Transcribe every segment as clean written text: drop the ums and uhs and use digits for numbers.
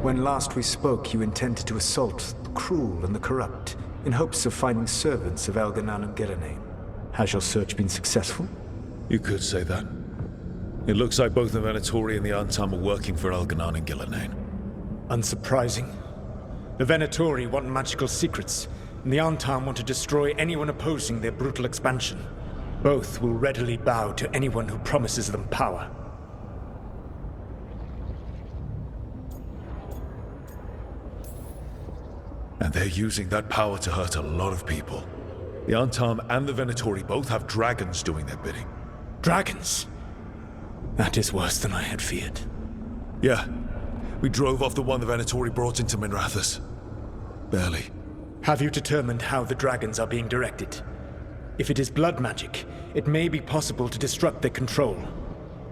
When last we spoke, you intended to assault the cruel and the corrupt, in hopes of finding servants of Elganan and Gillenane. Has your search been successful? You could say that. It looks like both the Venatori and the Antam are working for Elganan and Gillenane. Unsurprising. The Venatori want magical secrets, and the Antam want to destroy anyone opposing their brutal expansion. Both will readily bow to anyone who promises them power. And they're using that power to hurt a lot of people. The Antam and the Venatori both have dragons doing their bidding. Dragons? That is worse than I had feared. Yeah. We drove off the one the Venatori brought into Minrathous. Barely. Have you determined how the dragons are being directed? If it is blood magic, it may be possible to disrupt their control.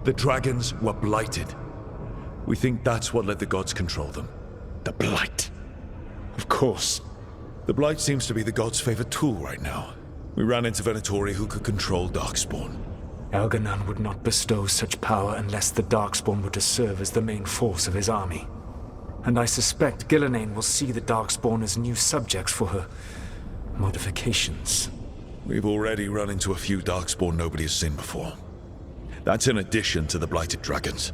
The dragons were blighted. We think that's what let the gods control them. The Blight. Of course. The Blight seems to be the gods' favorite tool right now. We ran into Venatori who could control Darkspawn. Elganan would not bestow such power unless the Darkspawn were to serve as the main force of his army. And I suspect Gillenane will see the Darkspawn as new subjects for her modifications. We've already run into a few Darkspawn nobody has seen before. That's in addition to the Blighted Dragons.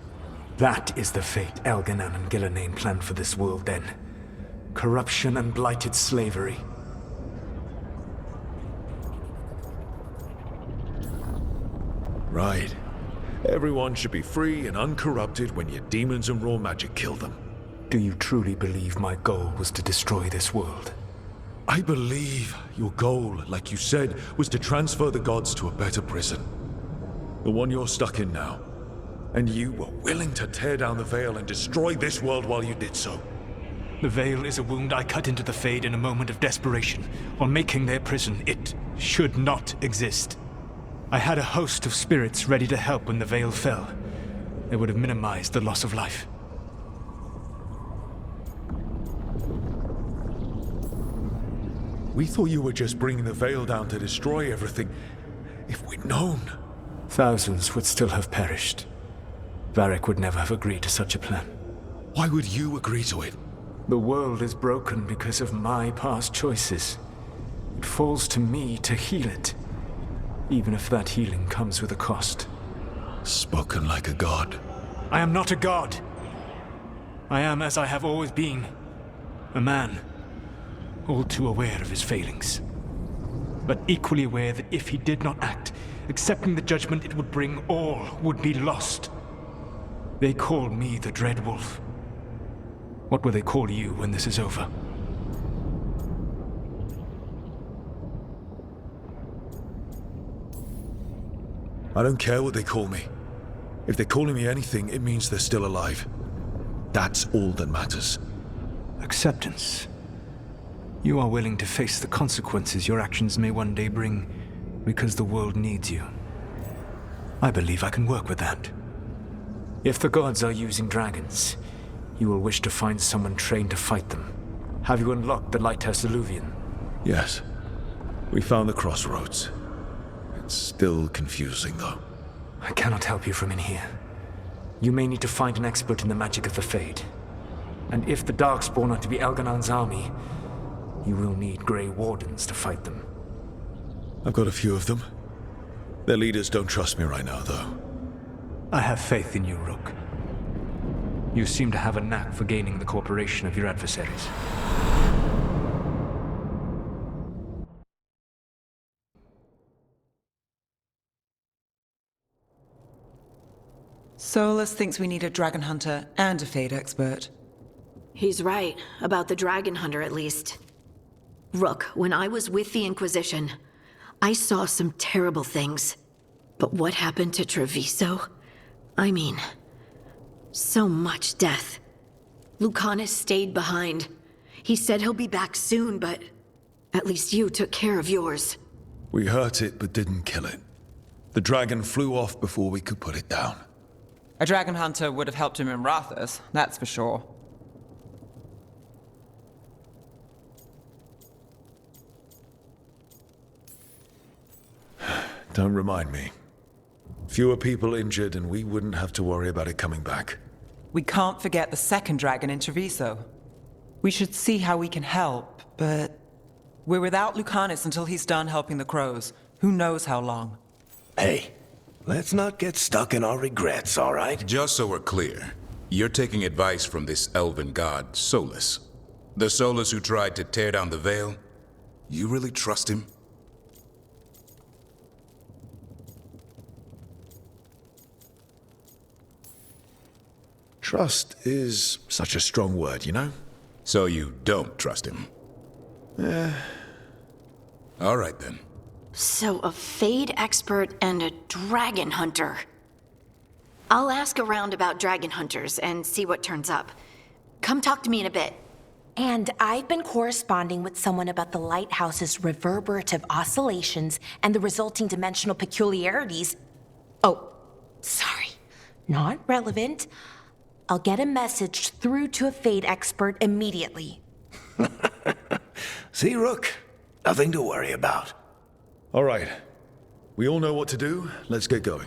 That is the fate Elganan and Gillenane planned for this world then. Corruption and blighted slavery. Right. Everyone should be free and uncorrupted when your demons and raw magic kill them. Do you truly believe my goal was to destroy this world? I believe your goal, like you said, was to transfer the gods to a better prison. The one you're stuck in now. And you were willing to tear down the veil and destroy this world while you did so. The veil is a wound I cut into the Fade in a moment of desperation, while making their prison. It should not exist. I had a host of spirits ready to help when the veil fell. They would have minimized the loss of life. We thought you were just bringing the veil down to destroy everything. If we'd known... Thousands would still have perished. Varric would never have agreed to such a plan. Why would you agree to it? The world is broken because of my past choices. It falls to me to heal it, even if that healing comes with a cost. Spoken like a god. I am not a god. I am as I have always been. A man, all too aware of his failings. But equally aware that if he did not act, accepting the judgment it would bring, all would be lost. They call me the Dread Wolf. What will they call you when this is over? I don't care what they call me. If they're calling me anything, it means they're still alive. That's all that matters. Acceptance. You are willing to face the consequences your actions may one day bring because the world needs you. I believe I can work with that. If the gods are using dragons, you will wish to find someone trained to fight them. Have you unlocked the Lighthouse Illuvian? Yes. We found the crossroads. It's still confusing, though. I cannot help you from in here. You may need to find an expert in the magic of the Fade. And if the Darkspawn are to be Elganan's army, you will need Grey Wardens to fight them. I've got a few of them. Their leaders don't trust me right now, though. I have faith in you, Rook. You seem to have a knack for gaining the cooperation of your adversaries. Solus thinks we need a dragon hunter and a Fade expert. He's right, about the dragon hunter at least. Rook, when I was with the Inquisition, I saw some terrible things. But what happened to Treviso? I mean, so much death. Lucanus stayed behind. He said he'll be back soon, but at least you took care of yours. We hurt it, but didn't kill it. The dragon flew off before we could put it down. A dragon hunter would have helped him in Rathus, that's for sure. Don't remind me. Fewer people injured and we wouldn't have to worry about it coming back. We can't forget the second dragon in Treviso. We should see how we can help, but we're without Lucanus until he's done helping the crows. Who knows how long? Hey, let's not get stuck in our regrets, all right? Just so we're clear, you're taking advice from this elven god, Solus. The Solus who tried to tear down the veil? You really trust him? Trust is such a strong word, you know? So you don't trust him? All right then. So, a Fade expert and a dragon hunter. I'll ask around about dragon hunters and see what turns up. Come talk to me in a bit. And I've been corresponding with someone about the lighthouse's reverberative oscillations and the resulting dimensional peculiarities. Oh, sorry. Not relevant. I'll get a message through to a Fade expert immediately. See, Rook? Nothing to worry about. All right. We all know what to do. Let's get going.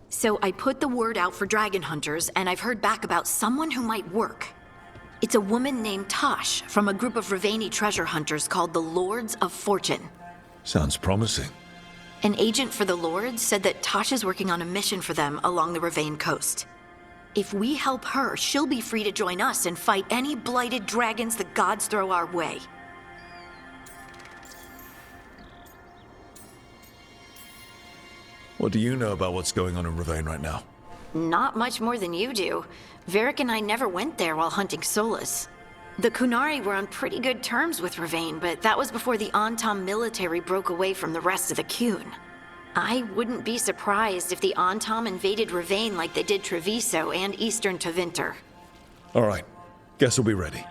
So I put the word out for dragon hunters, and I've heard back about someone who might work. It's a woman named Tosh from a group of Ravani treasure hunters called the Lords of Fortune. Sounds promising. An agent for the Lords said that Tosh is working on a mission for them along the Ravane coast. If we help her, she'll be free to join us and fight any blighted dragons the gods throw our way. What do you know about what's going on in Ravane right now? Not much more than you do. Varric and I never went there while hunting Solus. The Kunari were on pretty good terms with Ravane, but that was before the Antam military broke away from the rest of the Kun. I wouldn't be surprised if the Antam invaded Ravane like they did Treviso and Eastern Tevinter. All right. Guess we'll be ready.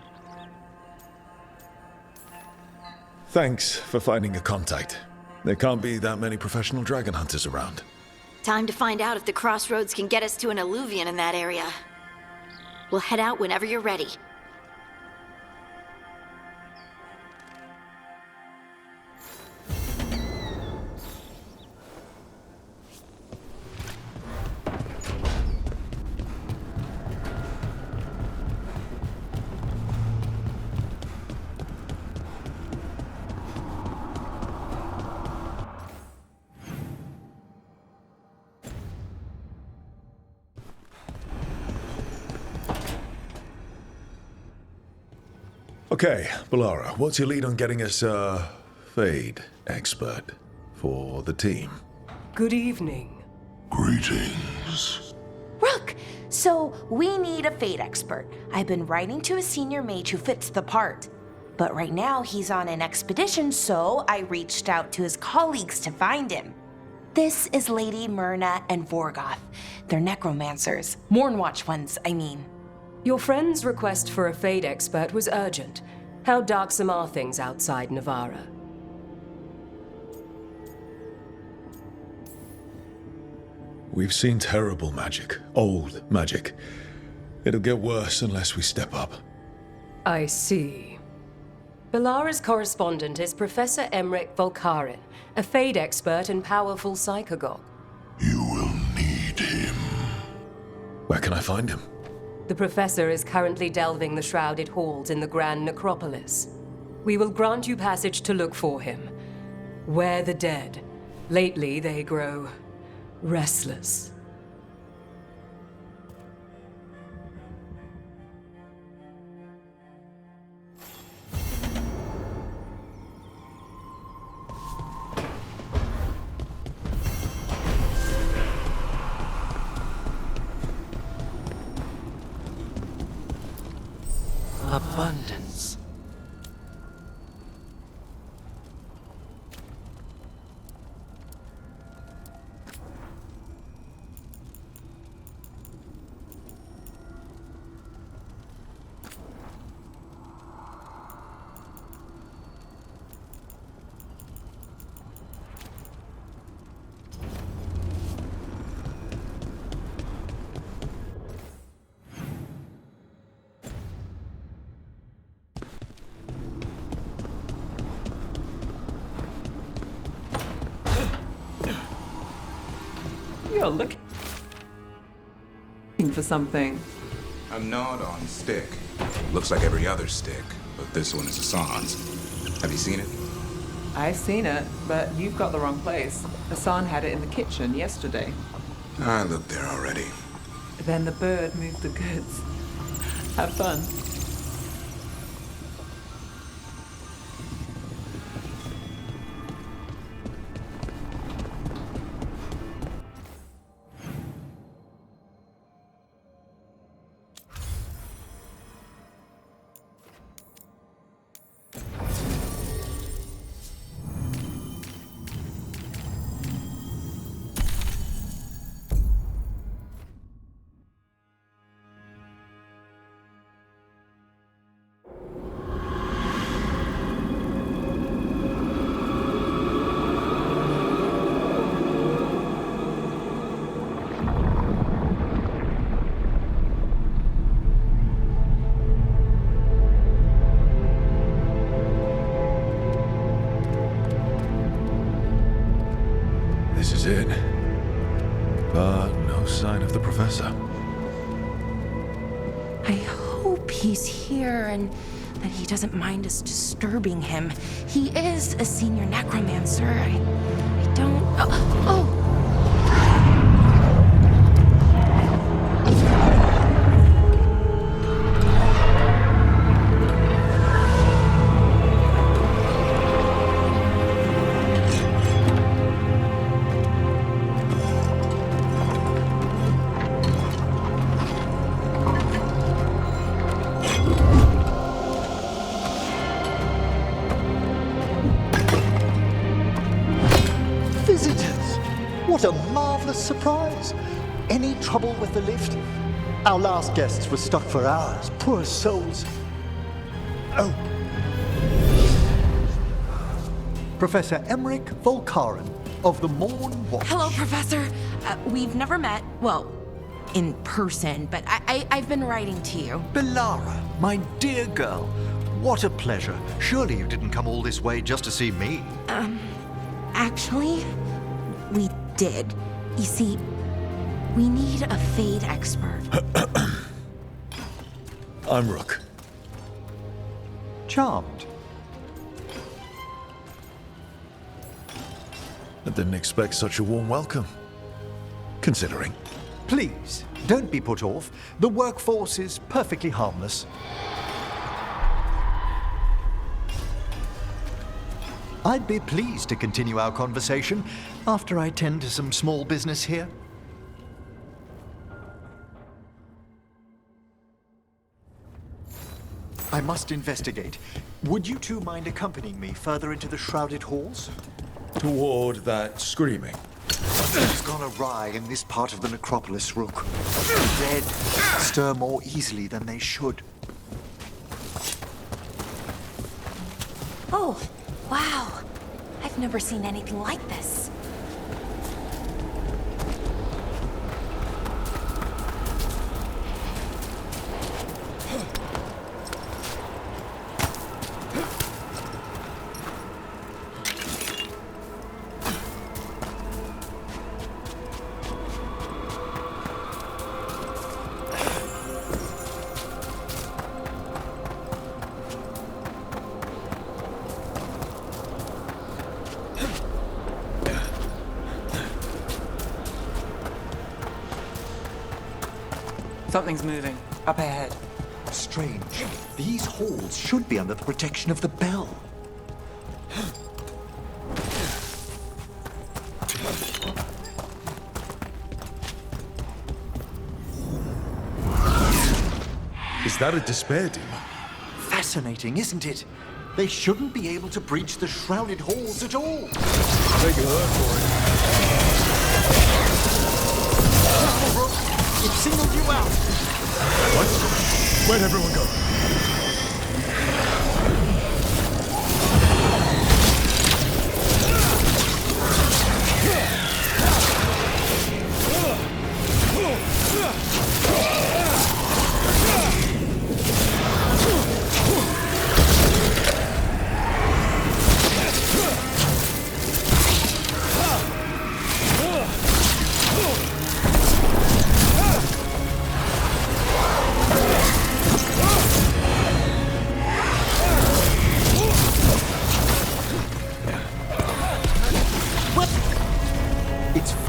Thanks for finding a contact. There can't be that many professional dragon hunters around. Time to find out if the crossroads can get us to an alluvion in that area. We'll head out whenever you're ready. Okay, Balara, what's your lead on getting us a Fade expert for the team? Good evening. Greetings. Rook! So, we need a Fade expert. I've been writing to a senior mage who fits the part. But right now, he's on an expedition, so I reached out to his colleagues to find him. This is Lady Myrna and Vorgoth. They're necromancers. Mournwatch ones, I mean. Your friend's request for a Fade expert was urgent. How darksome are things outside Navarra? We've seen terrible magic. Old magic. It'll get worse unless we step up. I see. Balara's correspondent is Professor Emmerich Volkarin, a Fade expert and powerful psychagogue. You will need him. Where can I find him? The Professor is currently delving the shrouded halls in the Grand Necropolis. We will grant you passage to look for him. Where the dead. Lately, they grow restless. Abundance. You're looking for something. A nod on stick. Looks like every other stick, but this one is Hassan's. Have you seen it? I've seen it, but you've got the wrong place. Hassan had it in the kitchen yesterday. I looked there already. Then the bird moved the goods. Have fun. This is it. But no sign of the professor. I hope he's here and that he doesn't mind us disturbing him. He is a senior necromancer. I don't... Oh! What a marvelous surprise! Any trouble with the lift? Our last guests were stuck for hours. Poor souls. Oh. Professor Emmerich Volkaren of the Morn Watch. Hello, Professor. We've never met, well, in person, but I've been writing to you. Belara, my dear girl. What a pleasure. Surely you didn't come all this way just to see me. Actually, we did. You see, we need a Fade expert. I'm Rook. Charmed. I didn't expect such a warm welcome. Considering. Please, don't be put off. The workforce is perfectly harmless. I'd be pleased to continue our conversation after I tend to some small business here. I must investigate. Would you two mind accompanying me further into the shrouded halls? Toward that screaming. Things gone awry in this part of the necropolis, Rook. The dead stir more easily than they should. Oh, wow. I've never seen anything like this. Something's moving. Up ahead. Strange. These halls should be under the protection of the bell. Is that a despair demon? Fascinating, isn't it? They shouldn't be able to breach the shrouded halls at all. Take your word for it. It singled you out. What? Where'd everyone go?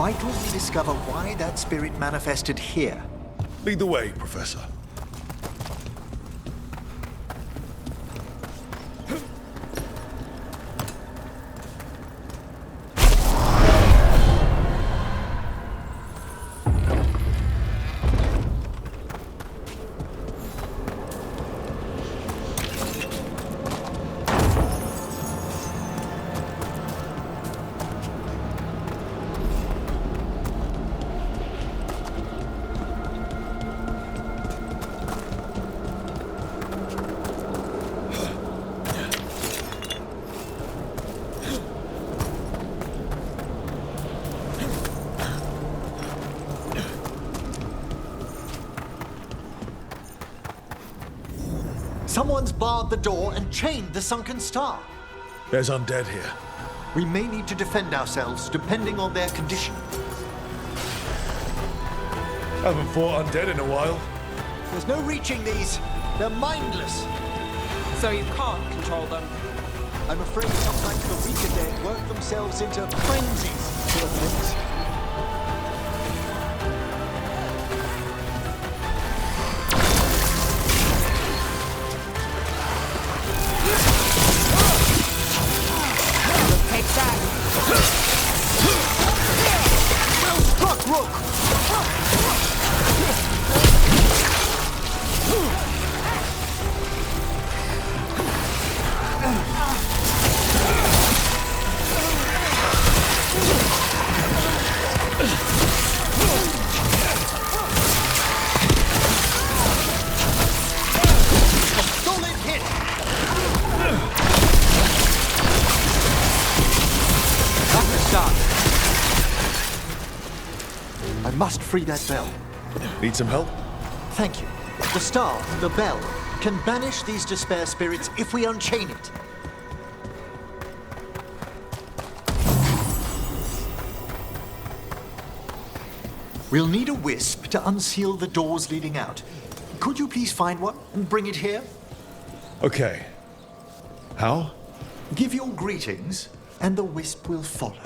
vital we discover why that spirit manifested here. Lead the way, Professor. Someone's barred the door and chained the sunken star. There's undead here. We may need to defend ourselves, depending on their condition. Haven't fought undead in a while. There's no reaching these. They're mindless. So you can't control them. I'm afraid sometimes the weaker dead work themselves into frenzies. Poor things. I must free that bell. Need some help? Thank you. The star, the bell, can banish these despair spirits if we unchain it. We'll need a wisp to unseal the doors leading out. Could you please find one and bring it here? Okay. How? Give your greetings, and the wisp will follow.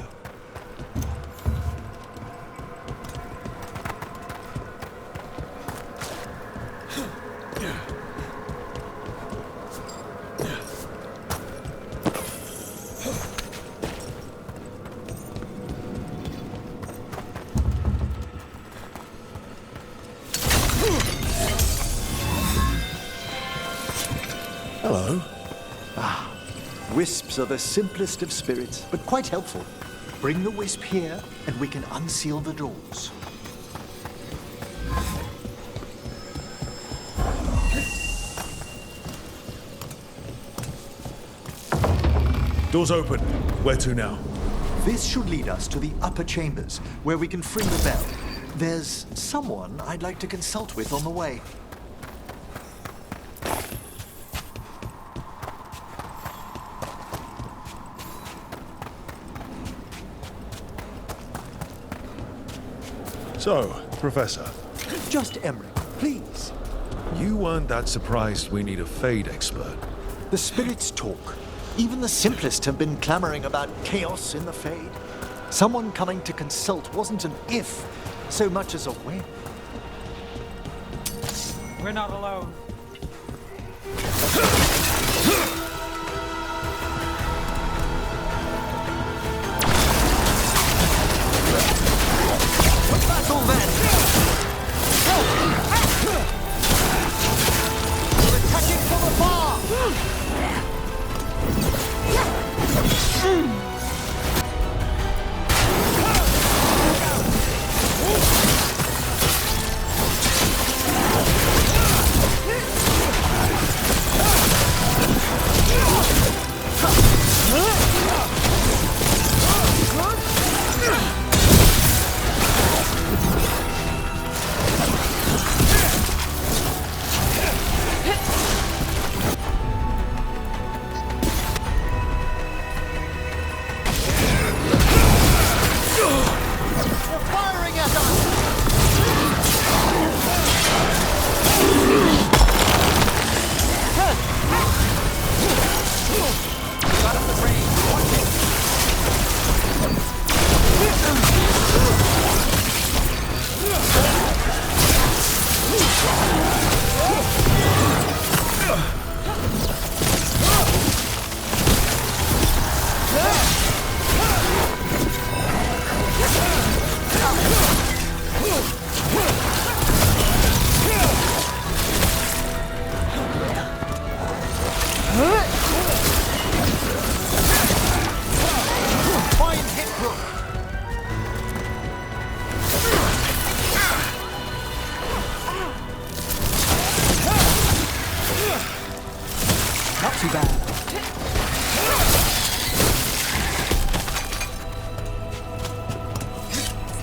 Hello. Wisps are the simplest of spirits, but quite helpful. Bring the wisp here, and we can unseal the doors. Doors open. Where to now? This should lead us to the upper chambers, where we can free the bell. There's someone I'd like to consult with on the way. So, Professor, Just Emmerich, please. you weren't that surprised we need a Fade expert. The spirits talk. Even the simplest have been clamoring about chaos in the Fade. Someone coming to consult wasn't an if, so much as a when. We're not alone. Battle then! We're attacking from afar!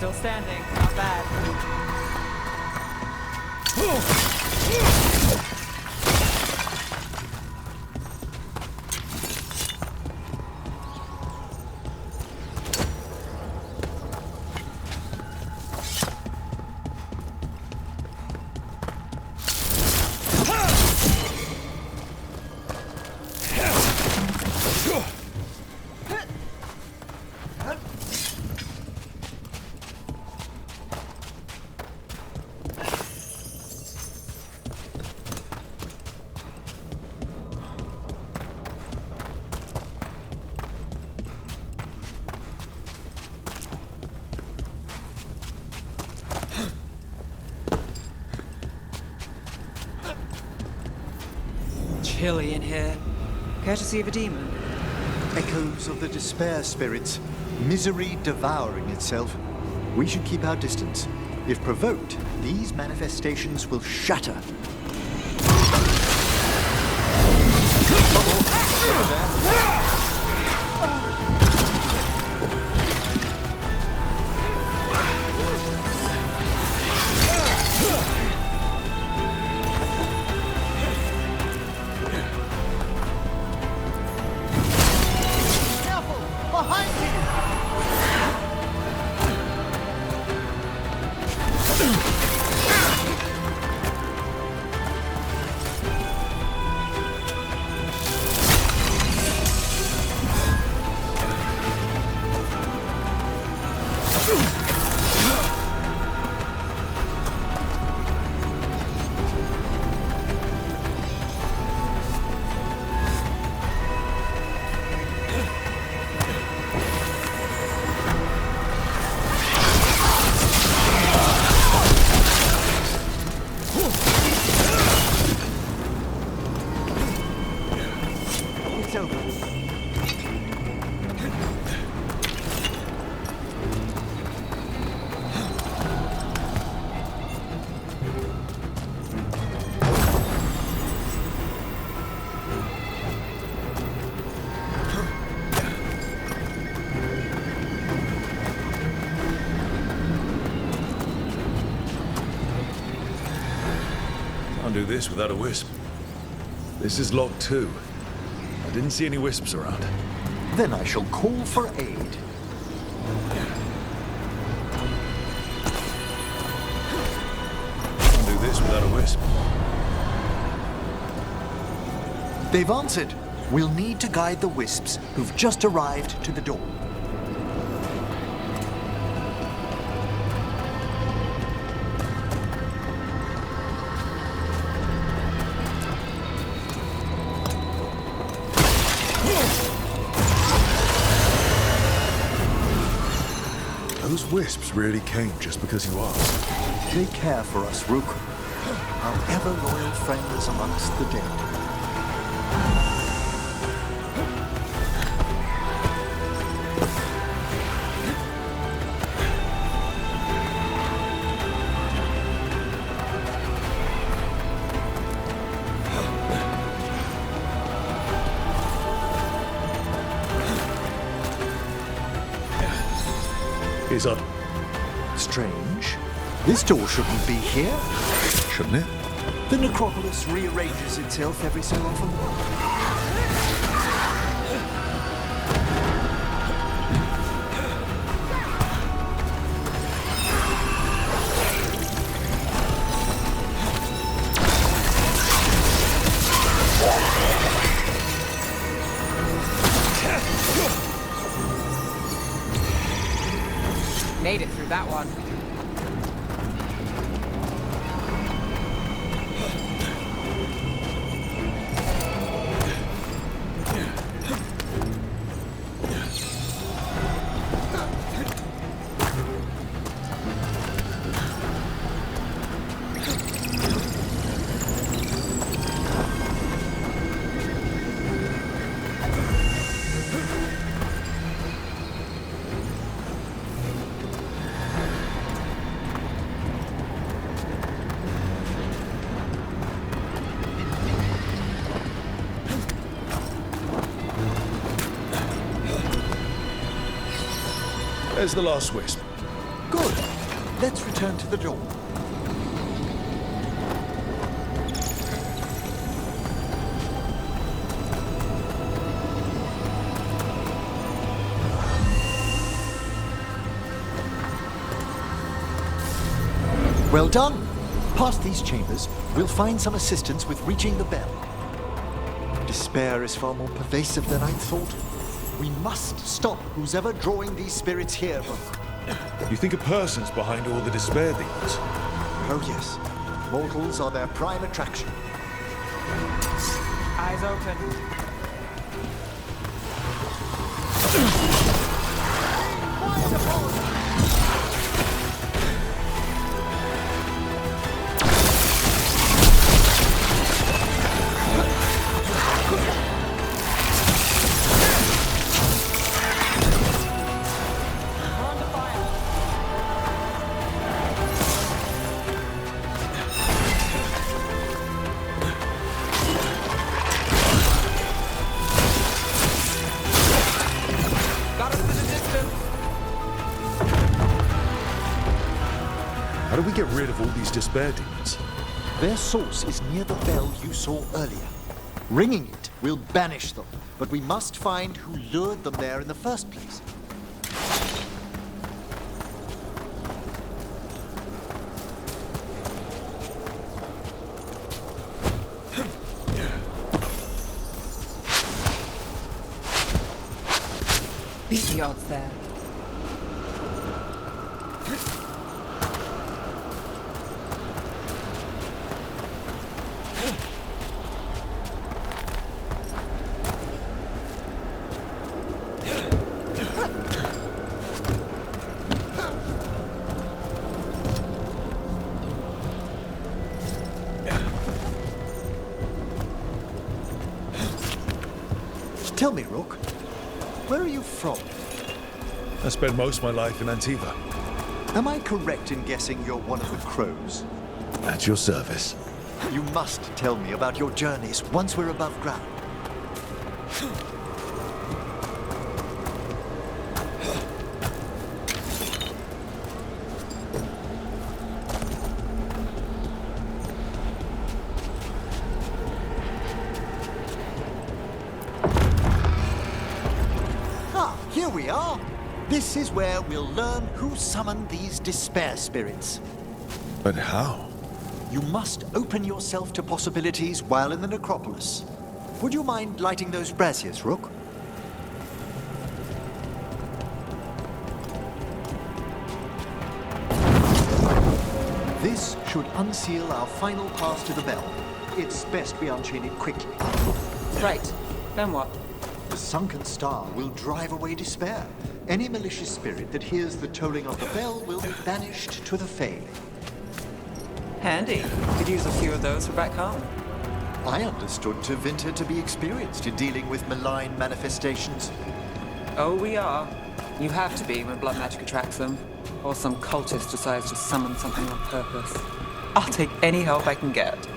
Still standing. Not bad. Chilly in here. Courtesy of a demon. Echoes of the despair spirits, misery devouring itself. We should keep our distance. If provoked, these manifestations will shatter. Can't do this without a wisp. This is log 2. I didn't see any wisps around. Then I shall call for aid. Can't do this without a wisp. They've answered. We'll need to guide the wisps who've just arrived to the door. Those wisps really came just because you asked. They care for us, Rook. Our ever-loyal friends amongst the dead. He's up. Strange. This door shouldn't be here. Shouldn't it? The necropolis rearranges itself every so often. Made it through that one. There's the last wisp. Good. let's return to the door. Well done! Past these chambers, we'll find some assistance with reaching the bell. Despair is far more pervasive than I'd thought. We must stop who's ever drawing these spirits here, Rook. You think a person's behind all the despair demons? Oh yes, mortals are their prime attraction. Eyes open. How do we get rid of all these despair demons? Their source is near the bell you saw earlier. Ringing it will banish them, but we must find who lured them there in the first place. Beat the odds there. Tell me, Rook, where are you from? I spent most of my life in Antiva. Am I correct in guessing you're one of the crows? At your service. You must tell me about your journeys once we're above ground. Here we are. This is where we'll learn who summoned these despair spirits. But how? You must open yourself to possibilities while in the necropolis. Would you mind lighting those braziers, Rook? This should unseal our final pass to the bell. It's best we unchain it quickly. Right. Then what? The sunken star will drive away despair. Any malicious spirit that hears the tolling of the bell will be banished to the Fade. Handy. Could use a few of those for back home. I understood Tevinter to be experienced in dealing with malign manifestations. Oh, we are. You have to be when blood magic attracts them. Or some cultist decides to summon something on purpose. I'll take any help I can get.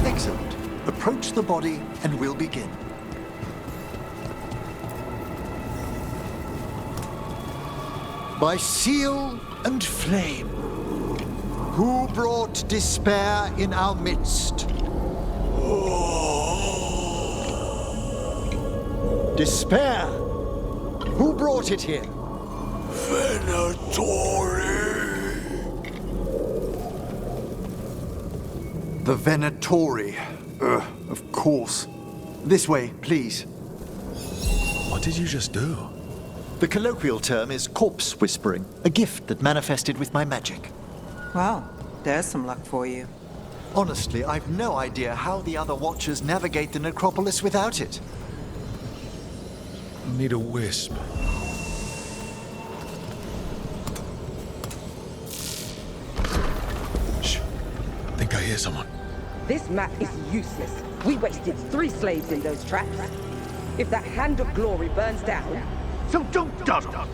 Excellent. Approach the body and we'll begin. By seal and flame, who brought despair in our midst? Despair! Who brought it here? The Venatori. Of course. This way, please. What did you just do? The colloquial term is corpse whispering, a gift that manifested with my magic. Well, there's some luck for you. Honestly, I've no idea how the other Watchers navigate the necropolis without it. I need a wisp. Shh. I think I hear someone. This map is useless. We wasted 3 slaves in those traps. If that Hand of Glory burns down... So don't dawdle!